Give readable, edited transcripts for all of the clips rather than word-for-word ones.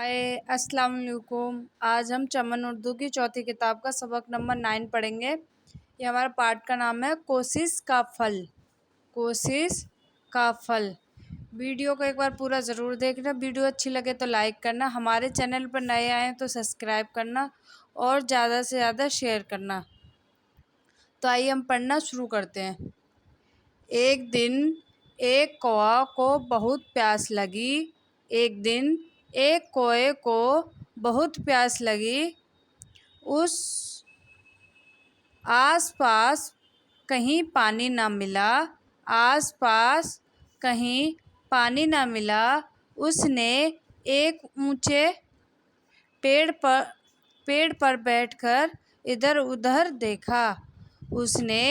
हाय अस्सलाम वालेकुम। आज हम चमन उर्दू की चौथी किताब का सबक नंबर 9 पढ़ेंगे। ये हमारा पाठ का नाम है कोशिश का फल। कोशिश का फल। वीडियो को एक बार पूरा ज़रूर देखना। वीडियो अच्छी लगे तो लाइक करना, हमारे चैनल पर नए आए तो सब्सक्राइब करना और ज़्यादा से ज़्यादा शेयर करना। तो आइए हम पढ़ना शुरू करते हैं। एक दिन एक कौवा को बहुत प्यास लगी। एक दिन एक कौवे को बहुत प्यास लगी। उस आसपास कहीं पानी ना मिला। आसपास कहीं पानी ना मिला। उसने एक ऊंचे पेड़ पर बैठकर इधर उधर देखा। उसने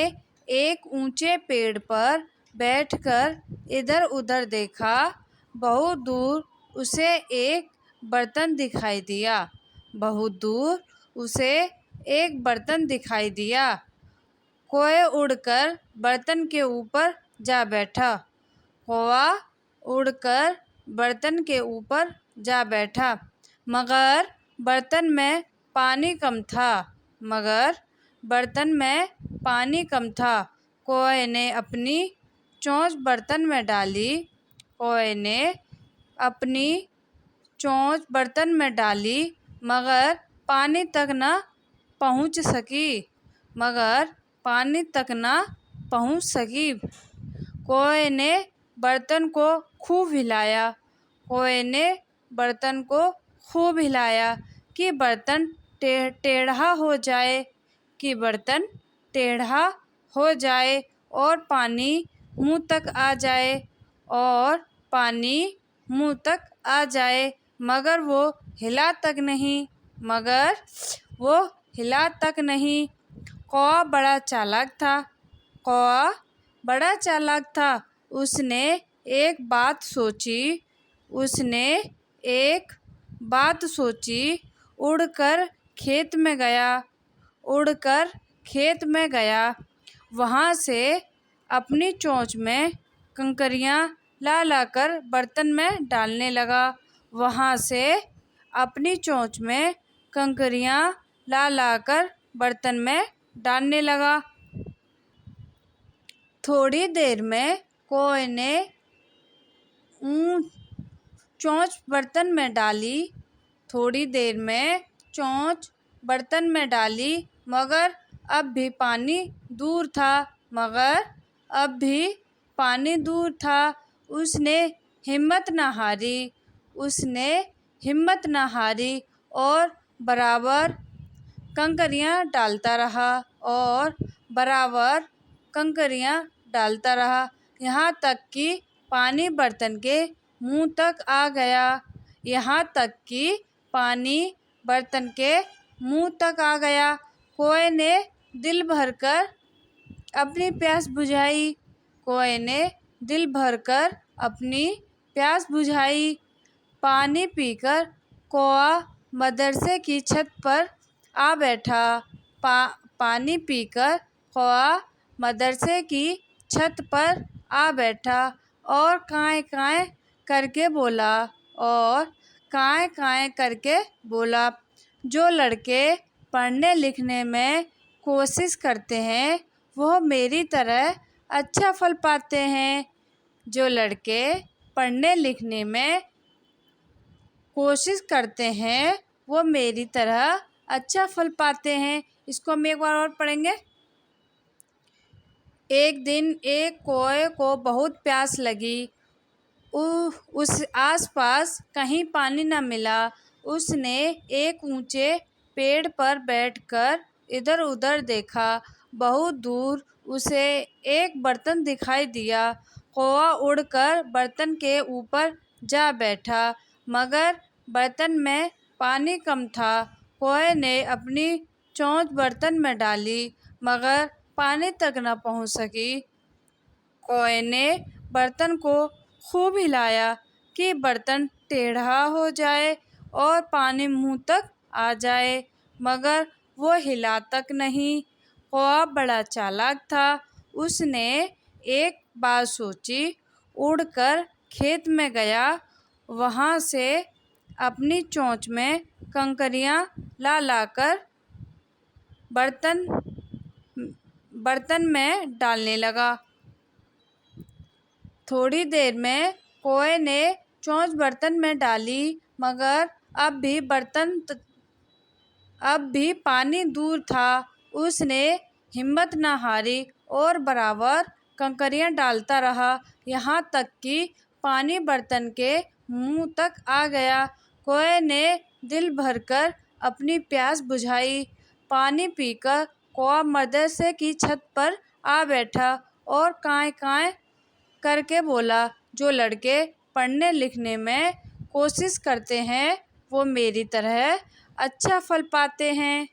एक ऊंचे पेड़ पर बैठकर इधर उधर देखा। बहुत दूर उसे एक बर्तन दिखाई दिया। बहुत दूर उसे एक बर्तन दिखाई दिया। कौवा उड़कर बर्तन के ऊपर जा बैठा। कौवा उड़कर बर्तन के ऊपर जा बैठा, मगर बर्तन में पानी कम था। मगर बर्तन में पानी कम था। कौवे ने अपनी चोंच बर्तन में डाली। कौवे ने अपनी चोंच बर्तन में डाली, मगर पानी तक न पहुंच सकी। मगर पानी तक न पहुंच सकी। कौवे ने बर्तन को खूब हिलाया। कौवे ने बर्तन को खूब हिलाया कि बर्तन टेढ़ा हो जाए। कि बर्तन टेढ़ा हो जाए और पानी मुंह तक आ जाए। और पानी मुंह तक आ जाए, मगर वो हिला तक नहीं। मगर वो हिला तक नहीं। कौवा बड़ा चालाक था। कौवा बड़ा चालाक था। उसने एक बात सोची। उसने एक बात सोची। उड़कर खेत में गया। उड़कर खेत में गया। वहाँ से अपनी चोंच में कंकरियाँ ला लाकर बर्तन में डालने लगा। वहाँ से अपनी चोंच में कंकरियाँ ला लाकर बर्तन में डालने लगा। थोड़ी देर में कौवे ने चोंच बर्तन में डाली। थोड़ी देर में चोंच बर्तन में डाली, मगर अब भी पानी दूर था। मगर अब भी पानी दूर था। उसने हिम्मत न हारी। उसने हिम्मत न हारी और बराबर कंकरियाँ डालता रहा। और बराबर कंकरियाँ डालता रहा, यहाँ तक कि पानी बर्तन के मुंह तक आ गया। यहाँ तक कि पानी बर्तन के मुंह तक आ गया। कौवे ने दिल भरकर अपनी प्यास बुझाई। कौवे ने दिल भरकर अपनी प्यास बुझाई। पानी पीकर कौवा मदरसे की छत पर आ बैठा। पानी पीकर कौवा मदरसे की छत पर आ बैठा और काएं काएं करके बोला। और काएं काएं करके बोला, जो लड़के पढ़ने लिखने में कोशिश करते हैं वह मेरी तरह अच्छा फल पाते हैं। जो लड़के पढ़ने लिखने में कोशिश करते हैं वो मेरी तरह अच्छा फल पाते हैं। इसको हम एक बार और पढ़ेंगे। एक दिन एक कौवे को बहुत प्यास लगी। उस आसपास कहीं पानी न मिला। उसने एक ऊंचे पेड़ पर बैठकर इधर उधर देखा। बहुत दूर उसे एक बर्तन दिखाई दिया। कौवा उड़कर बर्तन के ऊपर जा बैठा, मगर बर्तन में पानी कम था। कौवे ने अपनी चोंच बर्तन में डाली, मगर पानी तक न पहुंच सकी। कौवे ने बर्तन को खूब हिलाया कि बर्तन टेढ़ा हो जाए और पानी मुंह तक आ जाए, मगर वो हिला तक नहीं। कौवा बड़ा चालाक था। उसने एक बात सोची। उड़कर खेत में गया। वहाँ से अपनी चोंच में कंकरियां ला लाकर बर्तन में डालने लगा। थोड़ी देर में कौए ने चोंच बर्तन में डाली, मगर अब भी पानी दूर था। उसने हिम्मत न हारी और बराबर कंकरियां डालता रहा, यहाँ तक कि पानी बर्तन के मुंह तक आ गया। कौए ने दिल भरकर अपनी प्यास बुझाई। पानी पीकर कौआ मदरसे की छत पर आ बैठा और काँय काँय करके बोला, जो लड़के पढ़ने लिखने में कोशिश करते हैं वो मेरी तरह अच्छा फल पाते हैं।